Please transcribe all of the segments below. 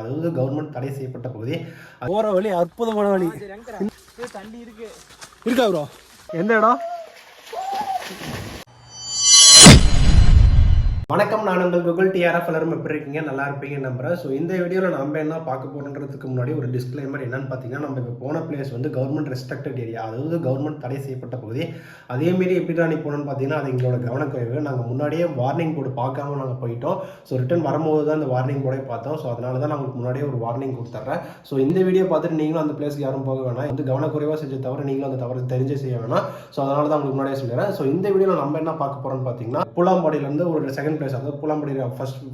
அதாவது கவர்மெண்ட் தடை செய்யப்பட்ட பகுதி. போகிற வழி அற்புதமான வழி. தண்ணி இருக்கா ப்ரோ? எந்த இடம்? வணக்கம், நான் உங்கள் கூகுள் டிஆர்எஃப். எல்லாரும் எப்படி இருக்கீங்க? நல்லா இருப்பீங்க நம்புறேன். ஸோ இந்த வீடியோவில் நம்ம என்ன பார்க்க போகிறோன்றதுக்கு முன்னாடி ஒரு டிஸ்க்ளைமர் என்னன்னு பார்த்தீங்கன்னா, நம்ம இப்போ போன பிளேஸ் வந்து கவர்மெண்ட் ரெஸ்ட்ரிக்டட் ஏரியா, அதாவது கவர்மெண்ட் தடை செய்யப்பட்ட பகுதி. அதேமாரி எப்படி நீ போனோன்னு பார்த்தீங்கன்னா, அது எங்களோட கவனக்குறைவு. நாங்கள் முன்னாடியே வார்னிங் போர்டு பார்க்காம நாங்கள் போயிட்டோம். ஸோ ரிட்டன் வரும்போது தான் அந்த வார்னிங் போர்டே பார்த்தோம். ஸோ அதனால தான் நான் உங்களுக்கு முன்னாடியே ஒரு வார்னிங் கொடுத்துட்றேன். ஸோ இந்த வீடியோ பார்த்துட்டு நீங்களும் அந்த பிளேஸ்க்கு யாரும் போக வேணாம். வந்து கவனக்குறைவாக செஞ்ச தவிர நீங்களும் அந்த தவறு தெரிஞ்சே செய்ய வேணாம். ஸோ அதனால தான் உங்களுக்கு முன்னாடியே சொல்லிடுறேன். ஸோ இந்த வீடியோவில் நம்ம என்ன பார்க்க போகிறோம்னு பார்த்தீங்கன்னா, பூலாம்பாடியிலேருந்து ஒரு செகண்ட் பிளேஸ், அதாவது பூலாம்பாடி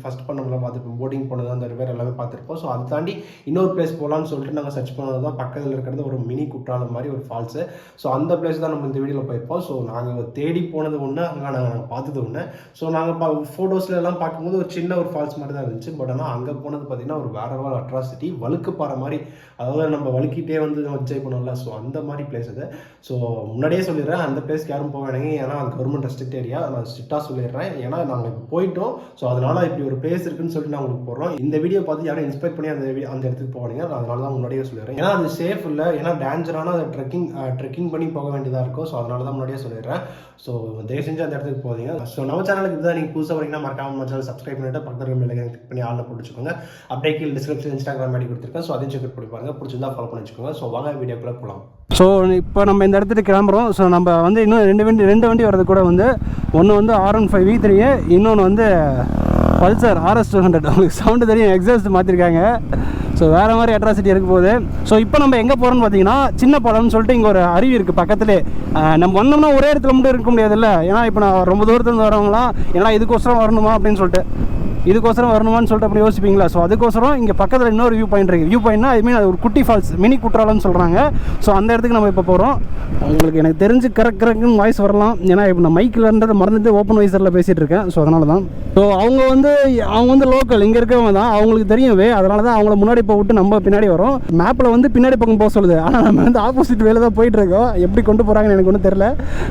ஃபர்ஸ்ட் பண்ணலாம் பார்த்துருப்போம். போட்டிங் போனது அந்த ரிவர் எல்லாமே பார்த்துருப்போம். ஸோ அதை தாண்டி இன்னொரு பிளேஸ் போகலான்னு சொல்லிட்டு நாங்கள் சர்ச் பண்ணது தான் பக்கத்தில் இருக்கிறது ஒரு மினி குற்றாலம் மாதிரி ஒரு ஃபால்ஸு. ஸோ அந்த பிளேஸ் தான் நம்ம இந்த வீடியோவில் போயிருப்போம். ஸோ நாங்கள் தேடி போனது ஒன்று, அங்கே நாங்கள் பார்த்தது ஒன்று. ஸோ நாங்கள் ஃபோட்டோஸ்ல எல்லாம் பார்க்கும்போது ஒரு சின்ன ஒரு ஃபால்ஸ் மாதிரி தான் இருந்துச்சு. பட் ஆனால் அங்கே போனது பார்த்தீங்கன்னா ஒரு வேற வேறு அட்ராசிட்டி, வழுக்கு பாறை மாதிரி, அதாவது நம்ம வழுக்கிட்டே வந்து என்ஜாய் பண்ணோம்ல. ஸோ அந்த மாதிரி பிளேஸ் அது. ஸோ முன்னாடியே சொல்லிடுறேன், அந்த பிளேஸ்க்கு யாரும் போக வேணாங்க. ஏன்னா அது கவர்மெண்ட் ரெஸ்ட்ரிக்ட் ஏரியா. நான் ஸ்ட்ரிக்டாக சொல்லிடுறேன். ஏன்னா நாங்கள் போயிட்டோம். ஸோ அதனால இப்படி ஒரு பிளேஸ் இருக்குன்னு சொல்லிட்டு நான் உங்களுக்கு போடுறோம். இந்த வீடியோ பார்த்து யாரும் இன்ஸ்பெக்ட் பண்ணி அந்த இடத்துக்கு போவாங்க. அதனால தான் முன்னாடியே சொல்லிடுறேன். ஏன்னா அது சேஃப் இல்லை, ஏன்னா டேஞ்சரான அதை ட்ரெக்கிங் பண்ணி போக வேண்டியதாக இருக்கும். ஸோ அதனால தான் முன்னாடியே சொல்லிடுறேன். ஸோ தயவு செஞ்சு அந்த இடத்துக்கு போவீங்க. ஸோ நம்ம சேனலுக்கு இதுதான் நீங்கள் புதுசாக வரீங்கன்னா மறக்காம நம்ம சேனல் சப்ஸ்கிரைப் பண்ணிட்டு பக்கத்தில் பெல் ஐகானை கிளிக் பண்ணி ஆளில் போட்டுச்சுக்கோங்க. அப்படியே கீழே டிஸ்கிரிப்ஷன் இன்ஸ்டாகிராம் ஐடி கொடுத்துருக்கேன். ஸோ அதையும் செக் பண்ணி பாருங்க. பிடிச்சிருந்தா ஃபாலோ பண்ணி வச்சுக்கோங்க. ஸோ வாங்க வீடியோக்குள்ளே போகலாம். ஸோ இப்போ நம்ம இந்த இடத்துக்கு கிளம்புறோம். ஸோ நம்ம வந்து இன்னும் ரெண்டு வண்டி வரது கூட வந்து ஒன்று வந்து R15 V3, இன்னொன்று வந்து பல்சர் RS 200. உங்களுக்கு சவுண்டு தெரியும், எக்ஸாஸ்ட் மாற்றிருக்காங்க. ஸோ வேறு மாதிரி அட்ராசிட்டி இருக்க போகுது. ஸோ இப்போ நம்ம எங்கே போகிறோம்னு பார்த்தீங்கன்னா, சின்ன பாலம்னு சொல்லிட்டு இங்கே ஒரு அருவி இருக்குது பக்கத்துலேயே. நம்ம வந்தோம்னா ஒரே இடத்துல மட்டும் இருக்க முடியாதுல்ல. ஏன்னா இப்போ நான் ரொம்ப தூரத்துலேருந்து வரவங்களாம் ஏன்னா இதுக்கோசரம் வரணுமா அப்படின்னு சொல்லிட்டு, இதுக்கோசரம் வரணுமான்னு சொல்லிட்டு அப்படி யோசிப்பீங்களா. ஸோ அதுக்கோசரம் இங்கே பக்கத்தில் இன்னொரு வியூ பாயிண்ட் இருக்குது. வியூ பாயிண்ட்னா ஐ மீன் அது ஒரு குட்டி ஃபால்ஸ், மினி குற்றாலம்னு சொல்கிறாங்க. ஸோ அந்த இடத்துக்கு நம்ம இப்போ போகிறோம். உங்களுக்கு எனக்கு தெரிஞ்சு கரெக்டுன்னு வாய்ஸ் வரலாம். ஏன்னா இப்போ நான் மைக்கில் இருந்ததை மறந்துட்டு ஓப்பன் வைசரில் பேசிகிட்டு இருக்கேன். ஸோ அதனால தான். ஸோ அவங்க வந்து லோக்கல் இங்கே இருக்கவங்க தான், அவங்களுக்கு தெரியுமே. அதனால தான் அவங்கள முன்னாடி போட்டு நம்ம பின்னாடி வரோம். மேப்பில் வந்து பின்னாடி பக்கம் போக சொல்லுது. ஆனால் நம்ம வந்து ஆப்போசிட் வேலை தான் போயிட்டுருக்கோம். எப்படி கொண்டு போகிறாங்கன்னு எனக்கு ஒன்றும் தெரியல.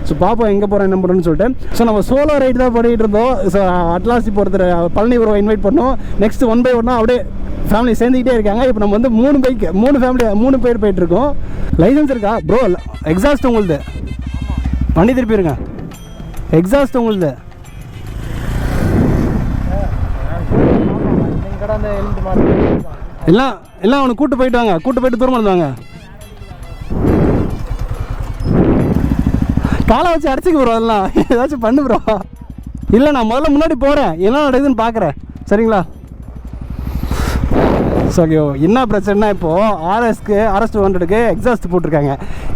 ஸோ பார்ப்போம் எங்கே போகிறோம் என்ன பண்ணுறோன்னு சொல்லிட்டு. ஸோ நம்ம சோலோ ரைட் தான் பண்ணிகிட்டு இருந்தோம். ஸோ அட்லாஸ்டி போகிறது பழனி இன்வைட் பண்ணோம். நெக்ஸ்ட் 1 by 1 அப்படியே ஃபேமிலி சேர்ந்துக்கிட்டே இருக்காங்க. இப்போ நம்ம வந்து 3 பேர் போயிட்டு இருக்கோம். லைசன்ஸ் இருக்கா ப்ரோ? எக்ஸாஸ்ட் உங்களுது? வண்டி திருப்பி இருங்க. எக்ஸாஸ்ட் உங்களுது? எல்லாம் அவனை கூட்டு போயிட்டு வாங்க. கூட்டு போயிட்டு தூரமாக இருந்தாங்க. காலை வச்சு அடிச்சுக்க ப்ரோ. அதெல்லாம் ஏதாச்சும் பண்ணு ப்ரோ. இல்லை நான் முதல்ல முன்னாடி போகிறேன், என்ன நடக்குதுன்னு பார்க்குறேன். சரிங்களா? ஸோ என்ன பிரச்சனைனா, இப்போது RS 200க்கு எக்ஸாஸ்ட் போட்டிருக்காங்க.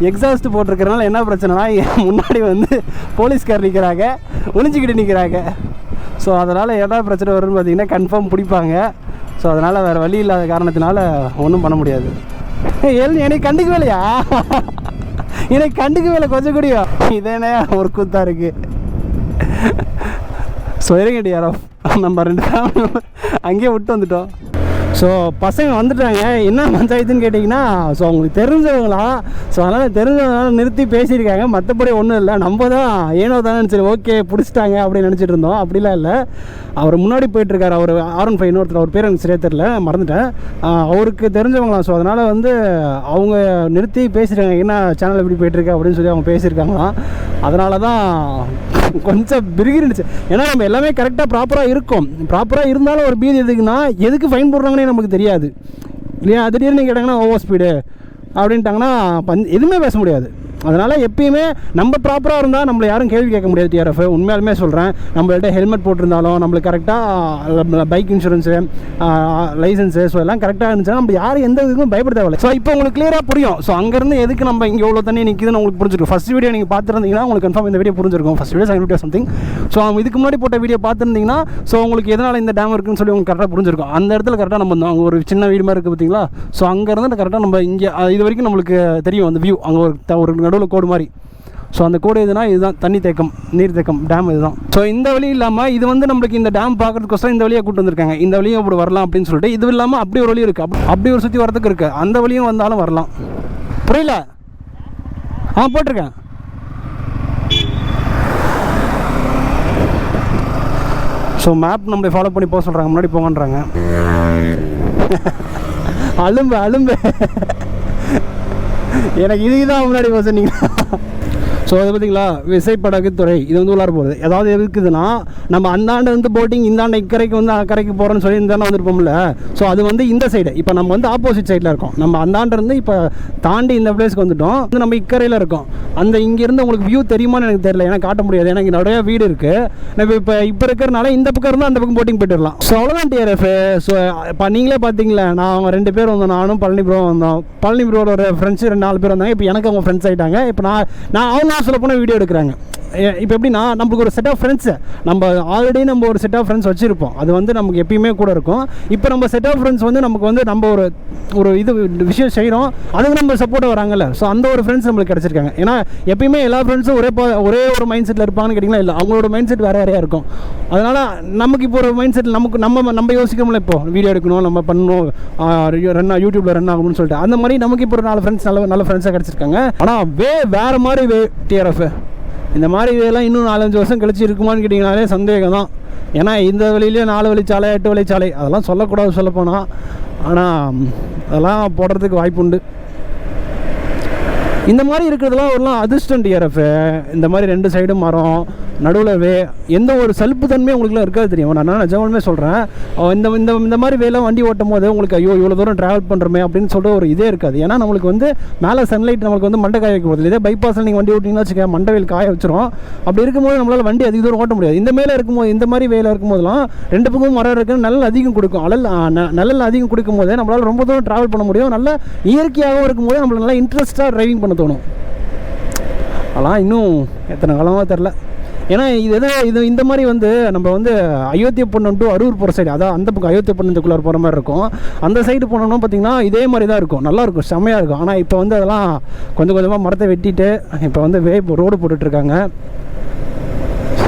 எக்ஸாஸ்ட் போட்டிருக்கிறனால என்ன பிரச்சனைனா, முன்னாடி வந்து போலீஸ்கார் நிற்கிறாங்க, ஒளிஞ்சிக்கிட்டு நிற்கிறாங்க. ஸோ அதனால் என்ன பிரச்சனை வரும்னு பார்த்தீங்கன்னா கன்ஃபார்ம் பிடிப்பாங்க. ஸோ அதனால் வேறு வழி இல்லாத காரணத்தினால ஒன்றும் பண்ண முடியாது. எனக்கு கண்டுக்கவே இல்லையா? எனக்கு கண்டுக்கவே இல்லை கொஞ்சம் கூடியும். இதேனே ஒரு கூத்தா இருக்குது. ஸோ இருங்கடி யாரோ நம்ம 2 ஃபேமிலி அங்கேயே விட்டு வந்துட்டோம். ஸோ பசங்க வந்துட்டாங்க. என்ன பஞ்சாயத்துன்னு கேட்டிங்கன்னா, ஸோ அவங்களுக்கு தெரிஞ்சவங்களா. ஸோ அதனால் தெரிஞ்சவங்களால நிறுத்தி பேசியிருக்காங்க. மற்றபடி ஒன்றும் இல்லை. நம்ம தான் ஏனோ தானே சரி ஓகே பிடிச்சிட்டாங்க அப்படின்னு நினச்சிட்டு இருந்தோம். அப்படிலாம் இல்லை. அவர் முன்னாடி போயிட்டுருக்காரு. அவர் R15 இன்னொருத்தர், அவர் பேர் எனக்கு சரியாக தெரியல, மறந்துட்டேன். அவருக்கு தெரிஞ்சவங்களாம். ஸோ அதனால் வந்து அவங்க நிறுத்தி பேசியிருக்காங்க. என்ன சேனல் எப்படி போயிட்டுருக்கு அப்படின்னு சொல்லி அவங்க பேசியிருக்காங்களாம். அதனால தான் கொஞ்சம் பிரிகிருந்துச்சு. ஏன்னா நம்ம எல்லாமே கரெக்டாக ப்ராப்பராக இருக்கும். ப்ராப்பராக இருந்தாலும் ஒரு பீதி எதுக்குன்னா, எதுக்கு ஃபைன் போடுறாங்கன்னே நமக்கு தெரியாது இல்லையா? திடீர்னு கேட்டாங்கன்னா ஓவர் ஸ்பீடு அப்படின்ட்டாங்கன்னா எதுவுமே பேச முடியாது. அதனால் எப்பயுமே நம்ம ப்ராப்பராக இருந்தால் நம்மளை யாரும் கேள்வி கேட்க முடியாது. TRF உண்மையாலுமே சொல்கிறேன். நம்மள்கிட்ட ஹெல்மெட் போட்டிருந்தாலும், நம்மளுக்கு கரெக்டாக பைக் இன்சூரன்ஸு, லைசன்ஸு, ஸோ எல்லாம் கரெக்டாக இருந்துச்சுன்னா நம்ம யாரும் எந்த இதுக்கும் பயப்பட தேவையில்லை. ஸோ இப்போ உங்களுக்கு கிளியராக புரியும். ஸோ அங்கேருந்து எதுக்கு நம்ம இங்கே எவ்வளோ தண்ணி நிற்கிதுன்னு உங்களுக்கு புரிஞ்சிருக்கும். ஃபஸ்ட் வீடியோ நீங்கள் பார்த்துருந்தீங்கன்னா உங்களுக்கு கன்ஃபார்ம் இந்த வீடியோ புரிஞ்சிருக்கும். First video, second video something. So இதுக்கு முன்னாடி போட்ட வீடியோ பார்த்துருந்தீங்கன்னா, ஸோ உங்களுக்கு எதனால் இந்த டேம் இருக்குன்னு சொல்லி உங்களுக்கு கரெக்டாக புரிஞ்சிருக்கும். அந்த இடத்துல கரெக்டாக நம்ம அங்கே ஒரு சின்ன வீடு மாதிரி இருக்குது பார்த்தீங்களா? ஸோ அங்கேருந்து கரெக்டாக நம்ம இங்கே இது வரைக்கும் நம்மளுக்கு தெரியும் அந்த வியூ. அங்கே ஒரு நடுவில் கோடு மாதிரி. ஸோ அந்த கோடு எதுனா இதுதான், தண்ணி தேக்கம், நீர் தேக்கம் டேம் இதுதான். ஸோ இந்த வழி இல்லாமல் இது வந்து நம்மளுக்கு இந்த டேம் பார்க்கறதுக்கோசரம் இந்த வழியாக கூட்டு வந்திருக்காங்க. இந்த வழியும் அப்படி வரலாம் அப்படின்னு சொல்லிட்டு. இது இல்லாமல் அப்படி ஒரு வழி இருக்குது, அப்படி ஒரு சுற்றி வரதுக்கு இருக்குது. அந்த வழியும் வந்தாலும் வரலாம். புரியல? போட்டிருக்கேன். ஸோ மேப் நம்மளை ஃபாலோ பண்ணி போக சொல்கிறாங்க, முன்னாடி போங்கன்றாங்க. அலும்பு அலும்பு எனக்கு இதுதான் முன்னாடி சொன்னீங்களா? ஸோ அது பார்த்தீங்களா, விசைப்படகு துறை இது வந்து உள்ளார போகுது. ஏதாவது இருக்குதுன்னா நம்ம அந்தாண்டு வந்து போட்டிங் இந்தாண்ட இக்கரைக்கு வந்து அக்கரைக்கு போகிறோன்னு சொல்லி இந்த வந்துருப்போம்ல. ஸோ அது வந்து இந்த சைடு. இப்போ நம்ம வந்து ஆப்போசிட் சைடில் இருக்கோம். நம்ம அந்தாண்டு இருந்து இப்போ தாண்டி இந்த பிளேஸ்க்கு வந்துட்டோம். வந்து நம்ம இக்கரையில் இருக்கோம். அந்த இங்கேருந்து உங்களுக்கு வியூ தெரியுமான்னு எனக்கு தெரியல, ஏன்னா காட்ட முடியாது, எனக்கு நிறைய வீடு இருக்குது. நம்ம இப்போ இருக்கிறனால இந்த பக்கம் இருந்தால் அந்த பக்கம் போட்டிங் போயிட்டு வரலாம். ஸோ அவ்வளோதான் டிஆர்எஃப். ஸோ இப்போ நீங்களே பார்த்தீங்களா, நான் அவங்க 2 பேர் வந்தோம், நானும் பழனி ப்ரோ வந்தோம். பழனி ப்ரோட ஒரு ஃப்ரெண்ட்ஸு 4 பேர் வந்தாங்க. இப்போ எனக்கு அவங்க ஃப்ரெண்ட்ஸ் ஆகிட்டாங்க. இப்போ நான் அவங்க சொல்ல போனால் வீடியோ எடுக்கிறாங்க. இப்போ எப்படின்னா, நம்மளுக்கு ஒரு செட் ஆஃப் ஃப்ரெண்ட்ஸு, நம்ம ஆல்ரெடி நம்ம ஒரு செட் ஆஃப் ஃப்ரெண்ட்ஸ் வச்சுருப்போம். அது வந்து நமக்கு எப்பயுமே கூட இருக்கும். இப்போ நம்ம செட் ஆஃப் ஃப்ரெண்ட்ஸ் வந்து நமக்கு வந்து நம்ம ஒரு இது விஷயம் செய்கிறோம், அதுக்கு நம்ம சப்போர்ட்டாக வராங்கல்ல. ஸோ அந்த ஒரு ஃப்ரெண்ட்ஸ் நம்மளுக்கு கிடச்சிருக்காங்க. ஏன்னா எப்பயுமே எல்லா ஃப்ரெண்ட்ஸும் ஒரே ஒரு மைண்ட் செட்டில் இருப்பாங்கன்னு கேட்டிங்கன்னா இல்லை, அவங்களோட மைண்ட் செட் வேறு வேறையாக இருக்கும். அதனால் நமக்கு இப்போ ஒரு மைண்ட் செட்டில் நம்ம யோசிக்கணும்ல, இப்போ வீடியோ எடுக்கணும், நம்ம பண்ணணும், யூடியூப்பில் ரன் ஆகணும்னு சொல்லிட்டு. அந்த மாதிரி நமக்கு இப்போ ஒரு 4 ஃப்ரெண்ட்ஸ் நல்ல ஃப்ரெண்ட்ஸாக கிடச்சிருக்காங்க. ஆனால் வேறு மாதிரி டிஆர்எஃப் இந்த மாதிரி இதெல்லாம் இன்னும் 4-5 வருஷம் கழிச்சு இருக்குமான்னு கேட்டிங்கனாலே சந்தேகம் தான். ஏன்னா இந்த வழியிலே 4 வழிச்சாலை 8 வழிச்சாலை அதெல்லாம் சொல்லக்கூடாது சொல்லப்போனால். ஆனால் அதெல்லாம் போடுறதுக்கு வாய்ப்பு உண்டு. இந்த மாதிரி இருக்கிறதுலாம் ஒரு அதிர்ஷ்டம் டிஆர்எஃப். இந்த மாதிரி 2 சைடும் மரம், நடுவில் எந்த ஒரு சலுப்பு தன்மையும் உங்களுக்குலாம் இருக்காது தெரியும். நான் நிஜமாலுமே சொல்கிறேன். இந்த மாதிரி வேலை வண்டி ஓட்டும் போது உங்களுக்கு ஐயோ இவ்வளோ தூரம் ட்ராவல் பண்ணுறோமே அப்படின்னு சொல்லிட்டு ஒரு இதே இருக்காது. ஏன்னா நம்மளுக்கு வந்து மேலே சன்லைட் நம்மளுக்கு வந்து மண்டை காய வைக்க போகுது. இதே பைபாஸில் நீங்கள் வண்டி ஓட்டிங்கன்னா வச்சுக்க மண்டை காய வச்சிரும். அப்படி இருக்கும்போது நம்மளால் வண்டி அதிக தூரம் ஓட்ட முடியாது. இந்த மேலே இருக்கும்போது, இந்த மாதிரி வேலை இருக்கும்போதெல்லாம் 2 பக்கமும் மரம் இருக்குன்னு நல்ல அதிகம் கொடுக்கும். நல்ல அதிகம் கொடுக்கும் போது நம்மளால் ரொம்ப தூரம் ட்ராவல் பண்ண முடியும். நல்ல இயற்கையாகவும் இருக்கும்போது நம்மளுக்கு நல்லா இன்ட்ரெஸ்ட்டாக ட்ரைவிங் பண்ண தோணும். அதெல்லாம் இன்னும் எத்தனை காலமாக தெரில. ஏன்னா இது இந்த மாதிரி வந்து நம்ம வந்து அயோத்தியப்பட்டினம் டு அரூர் போகிற சைடு, அதான் அந்த பக்கம் அயோத்தியப்பட்டினத்துக்குள்ளார போகிற மாதிரி இருக்கும். அந்த சைடு போனோம்னா பார்த்திங்கன்னா இதே மாதிரி தான் இருக்கும், நல்லாயிருக்கும், செம்மையாக இருக்கும். ஆனால் இப்போ வந்து அதெல்லாம் கொஞ்சம் கொஞ்சமாக மரத்தை வெட்டிட்டு இப்போ வந்து ரோடு போட்டுட்ருக்காங்க.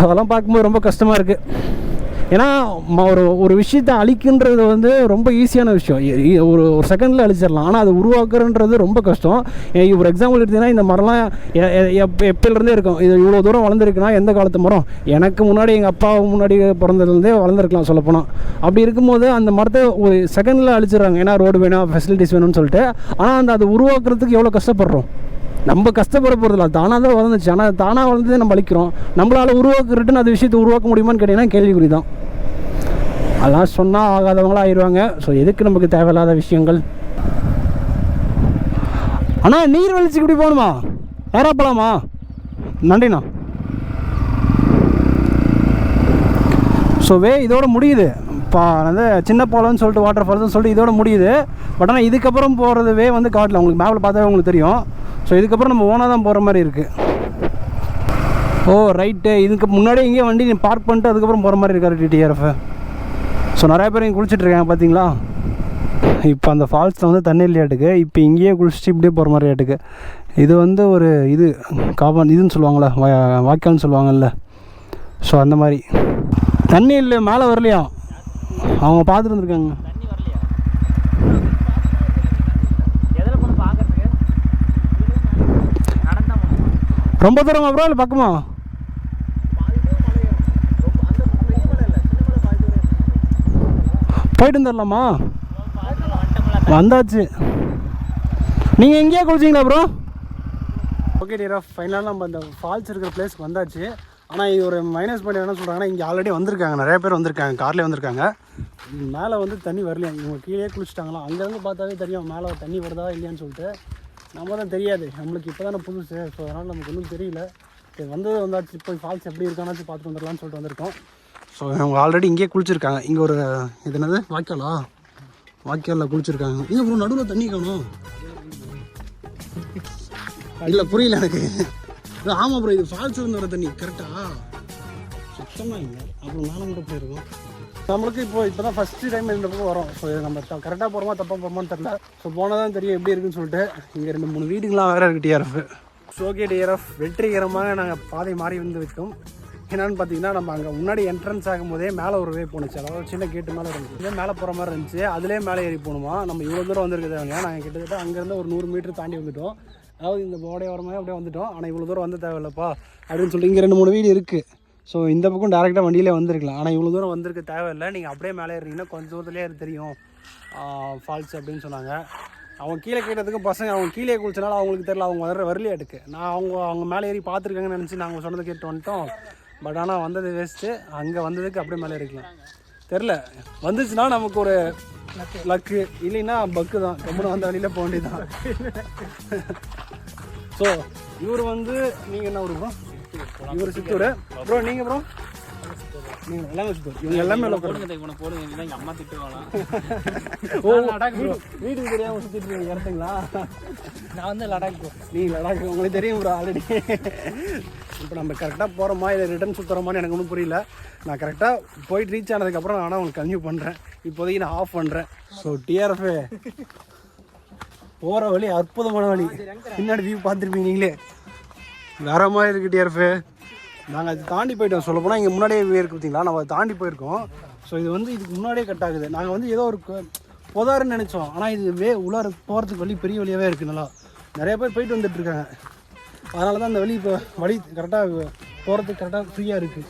அதெல்லாம் பார்க்கும்போது ரொம்ப கஷ்டமாக இருக்குது. ஏன்னா ஒரு விஷயத்தை அழிக்கின்றது வந்து ரொம்ப ஈஸியான விஷயம், ஒரு செகண்டில் அழிச்சிடலாம். ஆனால் அது உருவாக்குறன்றது ரொம்ப கஷ்டம். ஒரு எக்ஸாம்பிள் எடுத்தீங்கன்னா, இந்த மரம்லாம் எப்போலேருந்தே இருக்கும். இது இவ்வளோ தூரம் வளர்ந்துருக்குன்னா எந்த காலத்து மரம்? எனக்கு முன்னாடி எங்கள் அப்பா முன்னாடி பிறந்ததுலேருந்தே வளர்ந்துருக்கலாம் சொல்லப்போனால். அப்படி இருக்கும்போது அந்த மரத்தை ஒரு செகண்டில் அழிச்சிடுறாங்க. ஏன்னா ரோடு வேணும், ஃபெசிலிட்டிஸ் வேணும்னு சொல்லிட்டு. ஆனால் அது உருவாக்குறதுக்கு எவ்வளோ கஷ்டப்படுறோம். நம்ம கஷ்டப்பட போகிறதில்ல, தானாக தான் வளர்ந்துச்சு. ஆனால் தானாக வளர்ந்ததே நம்ம அழிக்கிறோம். நம்மளால் ரிட்டன் அது விஷயத்தை உருவாக்க முடியுமான்னு கேட்டிங்கன்னா கேள்விக்குறி தான். அதெல்லாம் சொன்னால் ஆகாதவங்களாம் ஆயிடுவாங்க. ஸோ எதுக்கு நமக்கு தேவையில்லாத விஷயங்கள். ஆனால் நீர் வெளிச்சு இப்படி போகணுமா? யாரா போகலாமா? நன்றிண்ணா. ஸோ இதோட முடியுது. இப்போ வந்து சின்ன பாலம்னு சொல்லிட்டு வாட்டர் ஃபால்ஸ்னு சொல்லிட்டு இதோட முடியுது. பட் ஆனால் இதுக்கப்புறம் போகிறது வந்து காட்டில் உங்களுக்கு மேப்பில் பார்த்தாவே உங்களுக்கு தெரியும். ஸோ இதுக்கப்புறம் நம்ம ஓனாக தான் போகிற மாதிரி இருக்குது. ஓ ரைட்டு, இதுக்கு முன்னாடி இங்கேயே வண்டி பார்க் பண்ணிட்டு அதுக்கப்புறம் போகிற மாதிரி இருக்காரு டிடிஆர்எஃப். ஸோ நிறைய பேர் இங்கே குளிச்சுட்ருக்காங்க பார்த்தீங்களா. இப்போ அந்த ஃபால்ஸில் வந்து தண்ணி இல்லையாட்டுக்கு, இப்போ இங்கேயே குளிச்சுட்டு இப்படியே போகிற மாதிரி ஆட்டுக்கு. இது வந்து ஒரு இது இதுன்னு சொல்லுவாங்களே, வாய்க்கால்னு சொல்லுவாங்கல்ல. ஸோ அந்த மாதிரி தண்ணி இல்லை, மேலே வரலையா, அவங்க பார்த்துட்டு வந்துருக்காங்க. ரொம்ப தூரமா ப்ரோ இல்லை பக்கமா? போயிட்டு வந்துடலாமா? வந்தாச்சு. நீங்கள் எங்கேயா குளிச்சிங்களா ப்ரோ? ஓகே டிஆர்எஃப், ஃபைனலாக நம்ம அந்த ஃபால்ஸ் இருக்கிற பிளேஸ்க்கு வந்தாச்சு. ஆனால் இது ஒரு மைனஸ் பாயிண்ட் என்ன சொல்கிறாங்கன்னா, இங்கே ஆல்ரெடி வந்திருக்காங்க, நிறைய பேர் வந்திருக்காங்க, கார்லேயே வந்திருக்காங்க. மேலே வந்து தண்ணி வரலையா, இவங்க கீழே குளிச்சிட்டாங்களாம். அங்கேருந்து பார்த்தாவே தெரியும் மேலே தண்ணி வருதா இல்லையான்னு சொல்லிட்டு. நம்ம தான் தெரியாது, நம்மளுக்கு இப்போ தானே புதுசு. ஸோ அதனால் நமக்கு ஒன்றும் தெரியல. இது வந்தாச்சு, இப்போ ஃபால்ஸ் எப்படி இருக்கானாச்சும் பார்த்து வந்துடலான்னு சொல்லிட்டு வந்திருக்கோம். ஸோ அவங்க ஆல்ரெடி இங்கேயே குளிச்சிருக்காங்க. இங்கே ஒரு இது என்னது வாய்க்காலில் குளிச்சிருக்காங்க. இங்கே ப்ரோ நடுவில் தண்ணி காணும் இல்லை, புரியல எனக்கு. ஆமாம் ப்ரோ, இது ஃபால்ஸ் இருந்து வர தண்ணி கரெக்டாக சுத்தமாக இல்லை. அப்புறம் நானும் கூட போயிருக்கோம். நம்மளுக்கு இப்போ தான் ஃபஸ்ட்டு டைம் இந்த பக்கம் வரோம். ஸோ நம்ம கரெக்டாக போகிறோமா தப்பாக போகிறோமான்னு தெரில. ஸோ போனால் தான் தெரியும் எப்படி இருக்குன்னு சொல்லிட்டு. இங்கே 2-3 வீடுங்களாம் வேறு இருக்குது டிஆர்எஃப். ஸோ ஓகே டிஆர்எஃப், வெற்றிகரமாக நாங்கள் பாதை மாறி வந்து விட்டோம். என்னென்னு பார்த்தீங்கன்னா, நம்ம அங்கே முன்னாடி என்ட்ரன்ஸ் ஆகும்போதே மேலே ஒரு வே போணுச்சு. அதாவது சின்ன கேட்டு மேலே இருந்துச்சு, இதே மேலே போகிற மாதிரி இருந்துச்சு. அதிலே மேலே ஏறி போகணுமா. நம்ம இவ்வளோ தூரம் வந்துருக்குதாங்க. நாங்கள் கிட்டத்தட்ட அங்கேருந்து ஒரு 100 மீட்டர் தாண்டி வந்துவிட்டோம். அதாவது இந்த போடைய வரமாக அப்படியே வந்துவிட்டோம். ஆனால் இவ்வளோ தூரம் வந்து தேவையில்லப்பா அப்படின்னு சொல்லிட்டு இங்கே 2-3 வீடு இருக்குது. ஸோ இந்த பக்கம் டேரெக்டாக வண்டியிலே வந்துருக்கலாம். ஆனால் இவ்வளோ தூரம் வந்திருக்க தேவையில்லை. நீங்கள் அப்படியே மேலே ஏறிங்கன்னா கொஞ்சம் தூரத்துலேயே தெரியும் ஃபால்ஸ் அப்படின்னு சொன்னாங்க. அவங்க கீழே கேட்டதுக்கு பசங்க அவங்க கீழே குளிச்சனால அவங்களுக்கு தெரியல, அவங்க வரலையாட்டுக்கு. நான் அவங்க மேலே ஏறி பார்த்துருக்காங்கன்னு நினச்சி நாங்கள் சொன்னதை கேட்டு வந்துட்டோம். பட் ஆனால் வந்தது வேஸ்ட்டு. அங்கே வந்ததுக்கு அப்படியே மேலே இருக்கலாம் தெரில. வந்துச்சுன்னா நமக்கு ஒரு லக்கு, இல்லைன்னா பக்கு தான். கம்முன்னு வந்த வழியில் போக வேண்டியதான். ஸோ இவர் வந்து நீங்கள் என்ன ஊர் ப்ரோ? இவர் சித்தூர் ப்ரோ. நீங்கள் ப்ரோ? நீங்கள் எல்லாமே சித்தூர். இவங்க எல்லாமே போடுங்க. எங்கள் அம்மா திட்டுவாங்களா? ஓ லடாக் ப்ரோ. வீட்டுக்கு தெரியாமல் சுற்றிட்டு இருக்கீங்க இடத்துங்களா? நான் வந்து லடாக் ப்ரோ. நீங்கள் லடாக் உங்களுக்கு தெரியும் ப்ரோ ஆல்ரெடி. இப்போ நம்ம கரெக்டாக போகிறோமா இல்லை ரிட்டர்ன் சுற்றுறோமான்னு எனக்கு ஒன்றும் புரியல. நான் கரெக்டாக போயிட்டு ரீச் ஆனதுக்கப்புறம் நான் உங்களுக்கு கன்டினியூ பண்ணுறேன். இப்போதைக்கு நான் ஆஃப் பண்ணுறேன். ஸோ டிஆர்எஃப் போகிற வழி அற்புதமான வழி. பின்னாடி வியூ பார்த்துருப்பீங்க நீங்களே, வேற மாதிரி இருக்குது டிஆர்எஃப். நாங்கள் அது தாண்டி போயிட்டோம். சொல்ல போனால் இங்கே முன்னாடியே இருக்குது பார்த்தீங்களா, நம்ம அதை தாண்டி போயிருக்கோம். ஸோ இது வந்து இதுக்கு முன்னாடியே கட் ஆகுது. நாங்கள் வந்து ஏதோ ஒரு புதாருன்னு நினச்சோம். ஆனால் இது உள்ளார போகிறதுக்கு வழி பெரிய வழியாகவே இருக்குது. நல்லா நிறைய பேர் போயிட்டு வந்துட்டுருக்காங்க. அதனால தான் அந்த வழி இப்போ வழி கரெக்டாக போகிறதுக்கு கரெக்டாக ஃப்ரீயாக இருக்குது.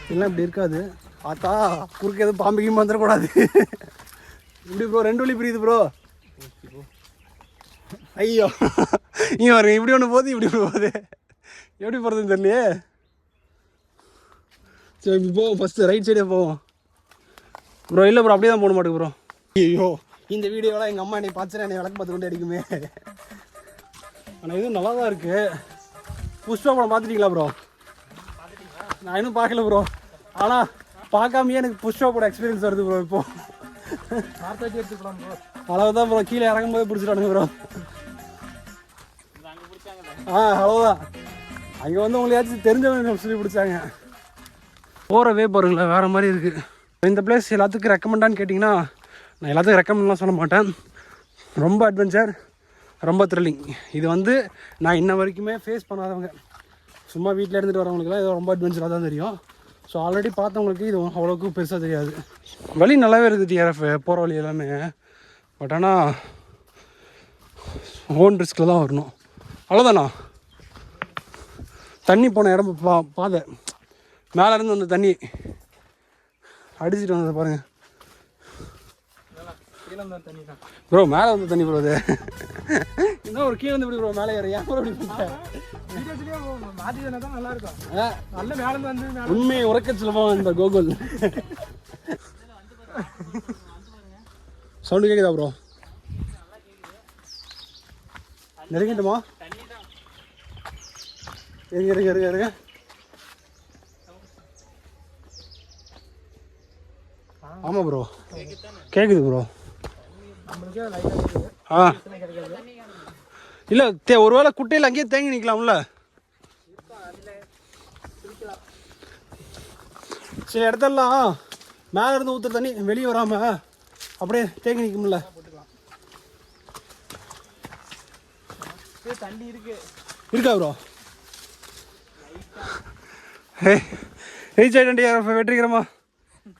இல்லைன்னா இப்படி இருக்காது. பார்த்தா குறுக்க எதுவும் பாம்புக்கும் வந்துடக்கூடாது. இப்படி ப்ரோ 2 வழி பிரியுது ப்ரோ. ஐயோ இங்கே வருங்க. இப்படி ஒன்று போகுது, இப்படி ஒன்று போகுது. எப்படி போகிறதுன்னு தெரியலையே. சரி இப்படி போவோம். ஃபஸ்ட்டு ரைட் சைடே போவோம் ப்ரோ. இல்லை ப்ரோ, அப்படியே தான் போட மாட்டேங்க ப்ரோ. ஐயோ இந்த வீடியோலாம் எங்கள் அம்மா என்னை பார்த்துனா என்னை விளக்கு பார்த்து கொண்டு அடிக்குமே. ஆனால் இதுவும் நல்லா தான் இருக்குது. புஷ்பா படம் பார்த்துட்டீங்களா ப்ரோ? நான் இன்னும் பார்க்கல ப்ரோ. ஆனால் பார்க்காமையே எனக்கு புஷ்பா படம் எக்ஸ்பீரியன்ஸ் வருது ப்ரோ. இப்போது அளவு தான் ப்ரோ. கீழே இறங்கும்போது பிடிச்சிட்டானுங்க ப்ரோ. அவ்வளோதான். அங்கே வந்து உங்களையாச்சும் தெரிஞ்சவங்க சொல்லி பிடிச்சாங்க. போகிறவே பாருங்களேன் வேறு மாதிரி இருக்குது. இந்த பிளேஸ் எல்லாத்துக்கும் ரெக்கமெண்டான்னு கேட்டிங்கன்னா நான் எல்லாத்துக்கும் ரெக்கமெண்ட்லாம் சொல்ல மாட்டேன். ரொம்ப அட்வென்ச்சர், ரொம்ப த்ரில்லிங். இது வந்து நான் இன்ன வரைக்குமே ஃபேஸ் பண்ணாதவங்க, சும்மா வீட்டில் இருந்துட்டு வரவங்களுக்குலாம் இது ரொம்ப அட்வென்ச்சராக தான் தெரியும். ஸோ ஆல்ரெடி பார்த்தவங்களுக்கு இது அவ்வளோக்கு பெருசாக தெரியாது. வழி நல்லாவே இருக்குது டிஆர்எஃப் போகிற வழி எல்லாமே. பட் ஆனால் ஓன் ரிஸ்கில் தான் வரணும். அவ்வளோதாண்ணா. தண்ணி போன இடம் பாதை மேலேருந்து வந்த தண்ணி அடிச்சுட்டு வந்தது பாருங்கள் ப்ரோ. மேலே வந்த தண்ணி ப்ரோ. அது இன்னும் ஒரு கீழே வந்து இப்படி ப்ரோ மேலே ஏற ஏன் ப்ரோ உண்மையை உறக்க சொல்லுமா இந்த கோகுல். சவுண்டு கேட்குதா ப்ரோ? நெருங்கிட்டுமா? இருங்க. ஆமாம் ப்ரோ கேட்குது ப்ரோ. இல்லை ஒரு வேளை குட்டையில் அங்கேயே தேங்கி நிற்கலாம்ல. சில இடத்தெல்லாம் மேலே இருந்து ஊற்றுற தண்ணி வெளியே வராமல் அப்படியே தேங்கி நிற்கும்ல. தண்ணி இருக்கா ப்ரோ? ரீச் ஆகிட்டேன் யாரும் வெற்றிக்கிறோமா?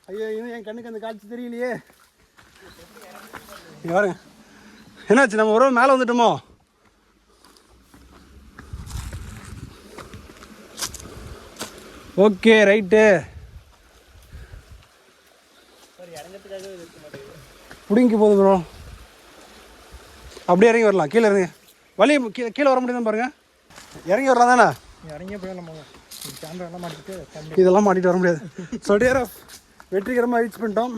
ஐயோ இன்னும் என் கண்ணுக்கு அந்த காட்சி தெரியலையே. பாருங்க என்னாச்சு, நம்ம ஒரு மேலே வந்துட்டோமோ? Okay right. பிடிங்கி போகுது ப்ரோ. அப்படியே இறங்கி வரலாம். கீழே இறங்க வழி கீழே வர முடியுதான் பாருங்க. இறங்கி வரலாம் தானே? இறங்கி போயிடலாம். இதெல்லாம் மாட்டிட்டு வர முடியாது. ஸோ டிஆர்எஃப் வெற்றிகரமாக ரீச் பண்ணிட்டோம்.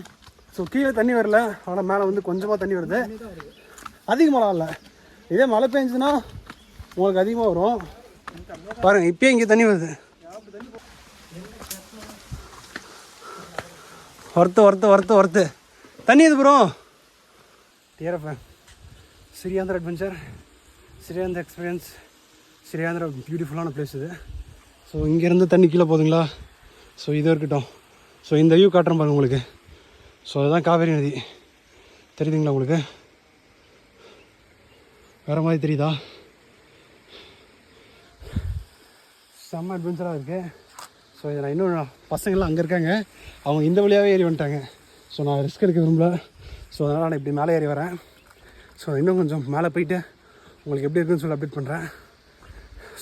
ஸோ கீழே தண்ணி வரல, ஆனால் மேலே வந்து கொஞ்சமாக தண்ணி வருது. அதிகமாக இல்லை. இதே மழை பெஞ்சுன்னா உங்களுக்கு அதிகமாக வரும். பாருங்கள் இப்போயே இங்கே தண்ணி வருது. வருத்து தண்ணி இது ப்ரோ. டிஆர்எஃப் ஸ்ரீயாந்திரா அட்வென்ச்சர், ஸ்ரீயாந்திரா எக்ஸ்பீரியன்ஸ், ஸ்ரீயாந்திரா பியூட்டிஃபுல்லான பிளேஸ் இது. ஸோ இங்கேருந்து தண்ணி கீழே போகுதுங்களா? ஸோ இது இருக்கட்டும். ஸோ இந்த வியூ காட்டுறேன் பாருங்கள் உங்களுக்கு. ஸோ அதுதான் காவேரி நதி. தெரியுதுங்களா உங்களுக்கு? வேறு மாதிரி தெரியுதா? செம்ம அட்வென்ச்சராக இருக்குது. ஸோ இதை நான் இன்னும் பசங்கள்லாம் அங்கே இருக்காங்க, அவங்க இந்த வழியாகவே ஏறி வந்துட்டாங்க. ஸோ நான் ரிஸ்க் எடுக்க விரும்பல. ஸோ அதனால் நான் இப்படி மேலே ஏறி வரேன். ஸோ இன்னும் கொஞ்சம் மேலே போயிட்டு உங்களுக்கு எப்படி இருக்குன்னு சொல்லி அப்டேட் பண்ணுறேன்.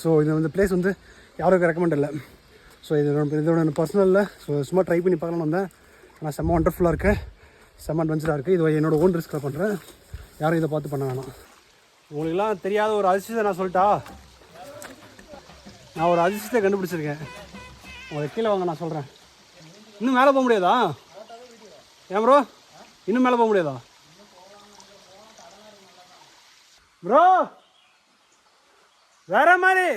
ஸோ இது வந்து பிளேஸ் வந்து யாருக்கும் ரெக்கமெண்ட் இல்லை. ஸோ இதோட பர்சனலில் ஸோ சும்மா ட்ரை பண்ணி பார்க்கலான்னு வந்தேன். ஆனால் செம்ம ஒண்டர்ஃபுல்லாக இருக்குது. செம்ம அட்வென்ச்சராக இருக்குது. இது என்னோட ஓன் ரிஸ்கில் பண்ணுறேன், யாரும் இதை பார்த்து பண்ண வேணாம். உங்களுக்கெல்லாம் தெரியாத ஒரு அதிசயத்தை நான் சொல்லிட்டா, நான் ஒரு அதிசயத்தை கண்டுபிடிச்சிருக்கேன். உங்களை கீழே வாங்க, நான் சொல்கிறேன். இன்னும் மேலே போக முடியாதா? ஏன் ப்ரோ இன்னும் மேலே போக முடியாதா ப்ரோ? வேற மாதிரி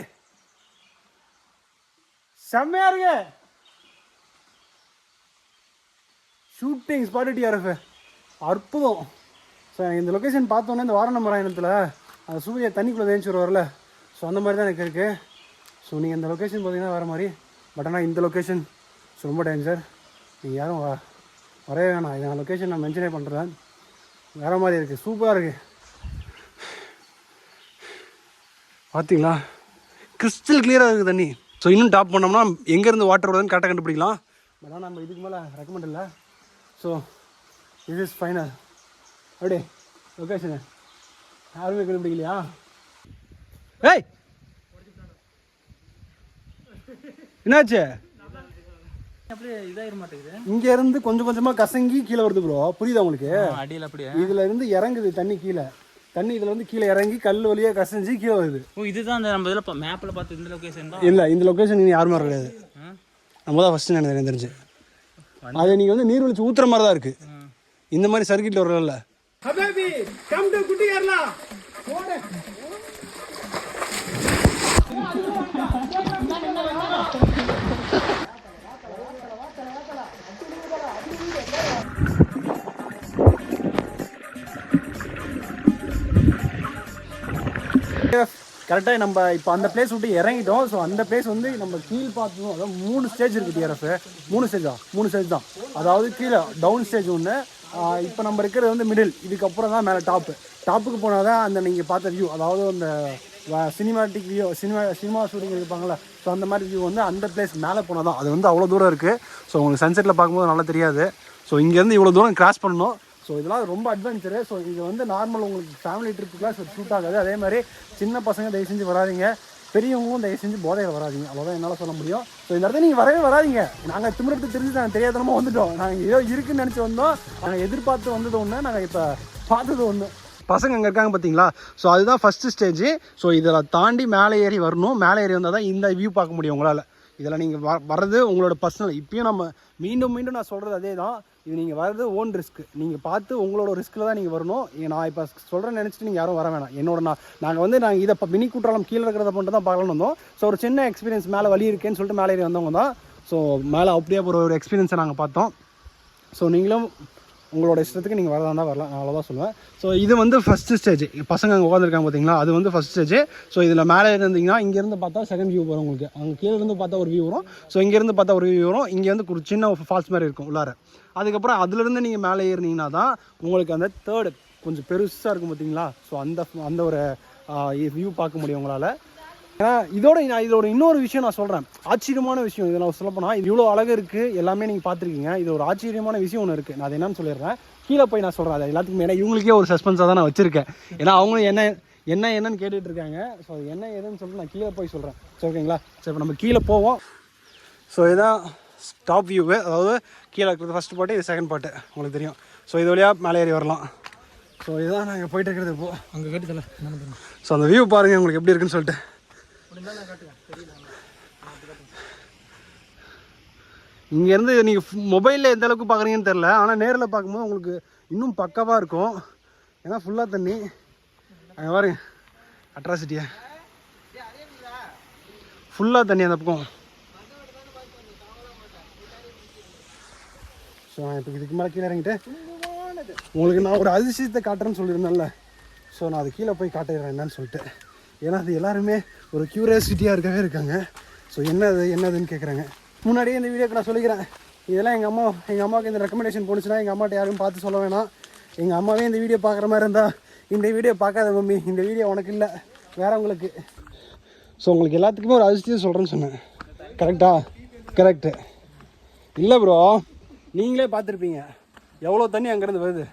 செம்மையா இருக்கு. ஷூட்டிங் ஸ்பாட் டிஆர்எஃப் அற்புதம். ஸோ இந்த லொக்கேஷன் பார்த்தோன்னே இந்த வாரணமராயணத்தில் அந்த சூரிய தண்ணிக்குள்ளே தேய்ச்சி வருவார்ல, ஸோ அந்த மாதிரி தான் எனக்கு இருக்குது. ஸோ நீங்கள் இந்த லொக்கேஷன் பார்த்தீங்கன்னா வேறு மாதிரி, பட் ஆனால் இந்த லொக்கேஷன் ரொம்ப டேஞ்சர். நீங்கள் யாரும் வரவே வேணாம். இந்த லொக்கேஷன் நான் மென்ஷனே பண்ணுறேன், வேறு மாதிரி இருக்குது, சூப்பராக இருக்குது. பார்த்தீங்களா, கிறிஸ்டல் கிளியராக இருக்குது தண்ணி. ஸோ இன்னும் டாப் பண்ணோம்னா எங்கேருந்து வாட்டர் வருதுன்னு கரெக்டாக கண்டுபிடிக்கலாம். பட் ஆனால் நம்ம இதுக்கு மேலே ரெக்கமெண்ட் இல்லை. ஸோ இது இஸ் ஃபைனல். அப்படியே லொக்கேஷனு யாருமே கண்டுபிடிக்கலையா? ஏய் என்னாச்சு? அப்படியே இதாயிர மாட்டேங்குது. இங்க இருந்து கொஞ்சம் கொஞ்சமா கசங்கி கீழே வருது ப்ரோ, புரியுதா உங்களுக்கு? அடியில் அப்படியே இதுல இருந்து இறங்குது தண்ணி கீழே, தண்ணி இதுல வந்து கீழே இறங்கி கல் வழியா கசஞ்சி கீழே வருது. ஓ இதுதான் அந்த நம்ம இதில் மேப்பில் பார்த்து இந்த லொக்கேஷன் தான். இல்லை, இந்த லொக்கேஷன் நீ யாருமே வர கிடையாது, நம்ம தான் ஃபர்ஸ்ட் எனக்கு தெரிஞ்சு. அது நீங்க வந்து நீர் வலிச்சு ஊத்துற மாதிரி தான் இருக்கு, இந்த மாதிரி சர்க்கிட்ல வரல. ஹபேபி கம் டு குட்டி கேரளா. கரெக்டாக நம்ம இப்போ அந்த பிளேஸ் விட்டு இறங்கிட்டோம். ஸோ அந்த பிளேஸ் வந்து நம்ம கீழ் பார்த்தோம். அதாவது 3 ஸ்டேஜ் இருக்குது டிஆர்எஃப். 3 ஸ்டேஜ் தான். அதாவது கீழே டவுன் ஸ்டேஜ் ஒன்று, இப்போ நம்ம இருக்கிறது வந்து மிடில், இதுக்கப்புறம் தான் மேலே டாப்புக்கு போனால் தான் அந்த நீங்கள் பார்த்த வியூ, அதாவது அந்த சினிமாட்டிக் வியூ, சினிமா ஷூட்டிங் இருப்பாங்களே, ஸோ அந்த மாதிரி வியூ வந்து அந்த பிளேஸ் மேலே போனால் தான். அது வந்து அவ்வளோ தூரம் இருக்குது. ஸோ உங்களுக்கு சன்செட்டில் பார்க்கும்போது நல்லா தெரியாது. ஸோ இங்கேருந்து இவ்வளோ தூரம் கிராஸ் பண்ணணும். ஸோ இதெல்லாம் ரொம்ப அட்வென்ச்சரு. ஸோ இது வந்து நார்மல் உங்களுக்கு ஃபேமிலி ட்ரிப்புக்குலாம் சூட் ஆகாது. அதே மாதிரி சின்ன பசங்க தயவு செஞ்சு வராதிங்க, பெரியவங்களும் தயவு செஞ்சு போதையில் வராதிங்க, அவ்வளோதான் என்னால் சொல்ல முடியும். ஸோ இந்த இடத்துல நீங்கள் வரவே வராதிங்க. நாங்கள் திமிரத்து தெரிஞ்சு நாங்கள் தெரியாதனமாக வந்துட்டோம். நாங்கள் ஏதோ இருக்குன்னு நினச்சி வந்தோம், நாங்கள் எதிர்பார்த்து வந்தது ஒன்று, நாங்கள் இப்போ பார்த்தது ஒன்று. பசங்க அங்கே இருக்காங்க பார்த்தீங்களா? ஸோ அதுதான் ஃபஸ்ட்டு ஸ்டேஜ். ஸோ இதில் தாண்டி மேலே ஏறி வரணும். மேலே ஏறி வந்தால் தான் இந்த வியூ பார்க்க முடியும் உங்களால். இதில் நீங்கள் வர்றது உங்களோட பர்சனல். இப்பயும் நம்ம மீண்டும் நான் சொல்கிறது அதே தான், இது நீங்கள் வர்றது ஓன் ரிஸ்க். நீங்கள் பார்த்து உங்களோட ரிஸ்கில் தான் நீங்கள் வரணும். நான் இப்போ சொல்கிறேன்னு நினச்சிட்டு நீங்கள் யாரும் வர வேணாம். நாங்கள் இதை இப்போ மினி குற்றாலம் கீழே இருக்கிறத மட்டும் தான் பார்க்கலான்னு வந்தோம். ஸோ ஒரு சின்ன எக்ஸ்பீரியன்ஸ், மேலே வழி இருக்கேன்னு சொல்லிட்டு மேலே ஏறி வந்தவங்க தான். ஸோ மேலே அப்படியே ஒரு எக்ஸ்பீரியன்ஸை நாங்கள் பார்த்தோம். ஸோ நீங்களும் உங்களோட இஷ்டத்துக்கு நீங்கள் வரதா இருந்தால் வரலாம், நான் அவ்வளோதான் சொல்லுவேன். ஸோ இது வந்து ஃபஸ்ட்டு ஸ்டேஜ். பசங்க அங்கே உட்காந்துருக்காங்க பார்த்தீங்களா, அது வந்து ஃபஸ்ட் ஸ்டேஜ். ஸோ இதில் மேலே இருந்தீங்கன்னா இங்கேருந்து பார்த்தா செகண்ட் வியூ வரும் உங்களுக்கு. அங்கே கீழே இருந்து பார்த்தா ஒரு வியூ வரும். ஸோ இங்கேருந்து பார்த்தா ஒரு வியூ வரும். இங்கே வந்து ஒரு சின்ன ஃபால்ஸ் மாதிரி இருக்கும் உள்ளார. அதுக்கப்புறம் அதுலேருந்து நீங்கள் மேலே ஏறினீங்கன்னா தான் உங்களுக்கு அந்த தேர்டு கொஞ்சம் பெருசாக இருக்கும் பார்த்தீங்களா. ஸோ அந்த ஒரு வியூ பார்க்க முடியும் உங்களால். ஏன்னா இதோட இன்னொரு விஷயம் நான் சொல்கிறேன், ஆச்சரியமான விஷயம். இதை நான் சொல்லப்போனால் இது இவ்வளோ அழகு இருக்குது, எல்லாமே நீங்கள் பார்த்துருக்கீங்க. இது ஒரு ஆச்சரியமான விஷயம் ஒன்று இருக்குது. நான் அது என்னன்னு சொல்லிடுறேன், கீழே போய் நான் சொல்கிறேன். அது எல்லாத்துக்கும் ஏன்னா இவங்களுக்கே ஒரு சஸ்பென்ஸாக தான் நான் வச்சுருக்கேன். ஏன்னா அவங்களும் என்னன்னு கேட்டுட்டு இருக்காங்க. ஸோ அது என்ன ஏதுன்னு சொல்லிட்டு நான் கீழே போய் சொல்கிறேன். ஸோ ஓகேங்களா? ஸோ இப்போ நம்ம கீழே போவோம். ஸோ இதுதான் டாப் வியூவு, அதாவது கீழே இருக்கிறது ஃபஸ்ட் பாட்டு, இது செகண்ட் பாட்டு உங்களுக்கு தெரியும். ஸோ இது வழியாக மேலே ஏறி வரலாம். ஸோ இதுதான் நாங்கள் போயிட்டு இருக்கிறது. இப்போது அங்கே கேட்டுதல. ஸோ அந்த வியூ பாருங்கள் உங்களுக்கு எப்படி இருக்குன்னு சொல்லிட்டு. இங்கேருந்து நீங்கள் மொபைலில் எந்த அளவுக்கு பார்க்குறீங்கன்னு தெரில, ஆனால் நேரில் பார்க்கும்போது உங்களுக்கு இன்னும் பக்காவாக இருக்கும். ஏன்னா ஃபுல்லாக தண்ணி. அங்கே பாருங்க அட்ராசிட்டியா, ஃபுல்லாக தண்ணி அந்த பக்கம். ஸோ நான் இப்போ இதுக்கு மேலே கீழே இறங்கிட்டு உங்களுக்கு நான் ஒரு அதிசயத்தை காட்டுறேன்னு சொல்லியிருந்தேன்ல. ஸோ நான் அது கீழே போய் காட்டிடுறேன் என்னன்னு சொல்லிட்டு. ஏன்னா அது எல்லாருமே ஒரு க்யூரியாசிட்டியாக இருக்கவே இருக்காங்க. ஸோ என்னதுன்னு கேட்குறாங்க. முன்னாடியே இந்த வீடியோக்கு நான் சொல்லிக்கிறேன், இதெல்லாம் எங்கள் அம்மாவுக்கு இந்த ரெக்கமெண்டேஷன் போணுச்சுன்னா எங்கள் அம்மாட்ட யாரும் பார்த்து சொல்ல வேணாம். எங்கள் அம்மாவே இந்த வீடியோ பார்க்குற மாதிரி இருந்தால், இந்த வீடியோ பார்க்காத மம்மி, இந்த வீடியோ உனக்கு இல்லை வேறவங்களுக்கு. ஸோ உங்களுக்கு எல்லாத்துக்குமே ஒரு அதிசயம் சொல்கிறேன்னு சொன்னேன். கரெக்டா? கரெக்டு இல்லை ப்ரோ, நீங்களே பார்த்துருப்பீங்க எவ்வளோ தண்ணி அங்கேருந்து வருது.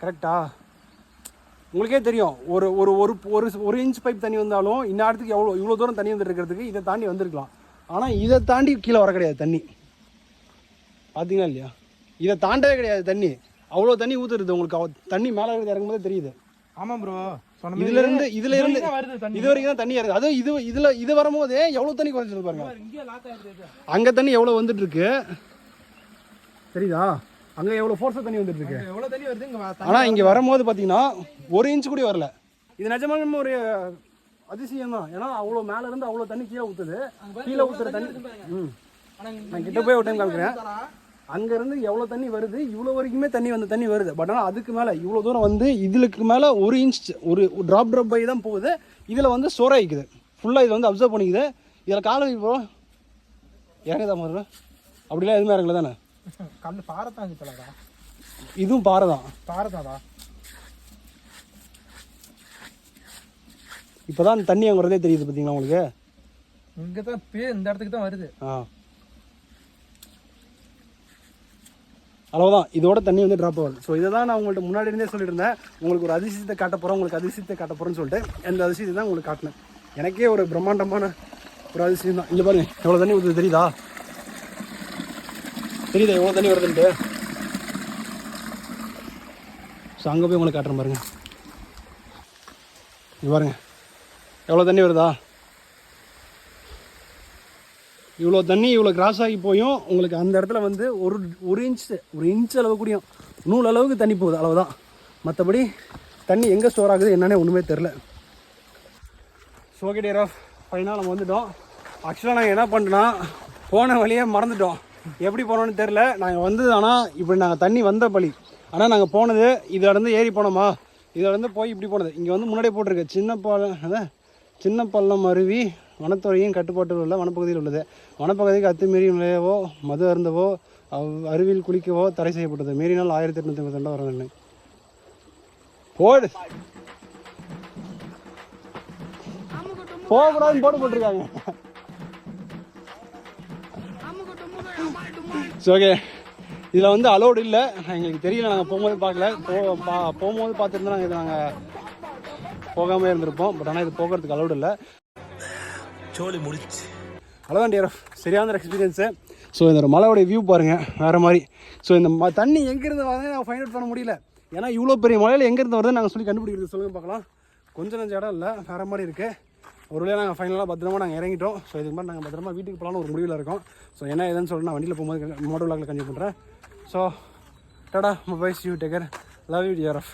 கரெக்டா? உங்களுக்கே தெரியும், ஒரு ஒரு ஒரு ஒரு இன்ச் பைப் தண்ணி வந்தாலும் இந்நேரத்துக்கு இவ்வளோ தூரம் தண்ணி வந்துட்டு இருக்கிறதுக்கு இதை தாண்டி வந்திருக்கலாம். ஆனால் இதை தாண்டி கீழே வர கிடையாது தண்ணி. பார்த்தீங்களா இல்லையா? இதை தாண்டவே கிடையாது தண்ணி. அவ்வளோ தண்ணி ஊற்றுறது உங்களுக்கு தண்ணி மேலே இருந்து இறங்கும்போது தெரியுது. ஆமாம் ப்ரோ, இதுல இருந்து இது வரைக்கும் தான் தண்ணி இறங்குது. அதுவும் இது வரும்போதே எவ்வளோ தண்ணி குறைச்சிட்டு பாருங்க. அங்கே தண்ணி எவ்வளோ வந்துட்டு இருக்கு தெரியுதா? அங்கே எவ்வளோ ஃபோர்ஸாக தண்ணி வந்துட்டு இருக்கு. எவ்வளோ தண்ணி வருது இங்கே. ஆனால் இங்கே வரும்போது பார்த்தீங்கன்னா 1 இன்ச் கூட வரல. இது நிஜமான ஒரு அதிசயம் தான். ஏன்னா அவ்வளோ மேலே இருந்து அவ்வளோ தண்ணி கீழே ஊற்றுது. கீழே ஊற்றுற தண்ணி நான் கிட்ட போய் ஒரு டைம் காமிக்கிறேன். அங்கேருந்து எவ்வளோ தண்ணி வருது, இவ்வளோ வரைக்குமே தண்ணி வருது. பட் ஆனால் அதுக்கு மேலே இவ்வளோ தூரம் வந்து இதுக்கு மேலே 1 இன்ச் ஒரு ட்ராப் பை தான் போகுது. இதில் வந்து ஸ்டோர் ஆகிக்குது ஃபுல்லாக. இது வந்து அப்சர்வ் பண்ணிக்குது. இதில் காலம் இப்போ இறங்குதா மாதிரி அப்படிலாம் எதுவுமே இறங்கல தானே. கல் பாறை தான் இப்போலடா. இதுவும் பாறை தான். பாறை தான்டா. இப்போ தான் தண்ணி அங்கே வரதே தெரியுது பார்த்தீங்களா உங்களுக்கு. இங்கே தான் இந்த இடத்துக்கு தான் வருது. அவ்வளோதான், இதோட தண்ணி வந்து ட்ராப் ஆகுது. ஸோ இதை தான் நான் உங்கள்கிட்ட முன்னாடி இருந்தே சொல்லிட்டு இருந்தேன். உங்களுக்கு ஒரு அதிசயத்தை காட்ட போகிறேன், உங்களுக்கு அதிசயத்தை காட்ட போகிறேன்னு சொல்லிட்டு அந்த அதிசயத்தை தான் உங்களுக்கு காட்டினேன். எனக்கே ஒரு பிரம்மாண்டமான ஒரு அதிசயம் தான். இங்கே பாருங்க எவ்வளோ தண்ணி ஊற்றுது தெரியுதா எவ்வளோ தண்ணி வருதுன்ட்டு. ஸோ அங்கே போய் உங்களுக்கு காட்டுறேன் பாருங்க. இங்கே பாருங்க எவ்வளோ தண்ணி வருதா. இவ்வளோ தண்ணி இவ்வளோ கிராஸ் ஆகி போயும் உங்களுக்கு அந்த இடத்துல வந்து ஒரு இன்ச் அளவு கூடியும் நூல் அளவுக்கு தண்ணி போகுது, அவ்வளோதான். மற்றபடி தண்ணி எங்கே ஸ்டோர் ஆகுது என்னன்னே ஒன்றுமே தெரில. ஓகே டியர் ஆஃப், ஃபைனலாக நம்ம வந்துட்டோம். ஆக்சுவலாக நாங்கள் என்ன பண்ணிட்டோன்னா போன வழியே மறந்துட்டோம். எப்படி போனோன்னு தெரில. நாங்கள் வந்தது ஆனால் இப்படி நாங்கள் தண்ணி வந்த பழி. ஆனால் நாங்கள் போனது இதிலேருந்து ஏறி போனோமா, இதிலேருந்து போய் இப்படி போனது. இங்கே வந்து முன்னாடியே போட்டிருக்கு சின்ன பள்ளம் அருவி வனத்துறையின் கட்டுப்பாட்டில் உள்ள வனப்பகுதியில் உள்ளது. வனப்பகுதிக்கு அத்துமீறி நுழையவோ மது அருந்தவோ அருவியில் குளிக்கவோ தடை செய்யப்பட்டது. மீறினால் 1852 வர வேண்டும். போகக்கூடாதுன்னு போட்டுருக்காங்க. ஓகே, இதில் வந்து அலோடு இல்லை. எங்களுக்கு தெரியல, நாங்கள் போகும்போது பார்க்கல. போகும்போது பார்த்துருந்தா நாங்கள் போகாமல் இருந்திருப்போம். பட் ஆனால் இது போகிறதுக்கு அலோடு இல்லை. சோலி முடிச்சு அவ்வளோதான் டியர் ஆஃப், சரியான எக்ஸ்பீரியன்ஸு. ஸோ இந்த ஒரு மலையோடைய வியூ பாருங்கள் வேறு மாதிரி. ஸோ இந்த தண்ணி எங்கேருந்து வருதுன்னு நான் ஃபைண்ட் அவுட் பண்ண முடியல. ஏன்னா இவ்வளோ பெரிய மலையில் எங்கேருந்து வருதுன்னு நாங்கள் சொல்லி கண்டுபிடிக்கிறது சொல்லுங்கள் பார்க்கலாம். கொஞ்சம் நஞ்ச இடம் இல்லை, வேறு மாதிரி இருக்குது. ஒரு வழியாக நாங்கள் ஃபைனலாக பத்திரமா நாங்கள் இறங்கிட்டோம். ஸோ இதுக்கு மாதிரி நாங்கள் பத்திரமா வீட்டுக்கு போகலான்னு ஒரு முடிவில் இருக்கோம். ஸோ என்ன ஏதுன்னு சொல்லிட்டு நான் வண்டியில் போகும்போது மோட்டோ விளாகில் கண்டிப்பாக பண்ணுறேன். So tata, bye, see you, take care, love you dear of.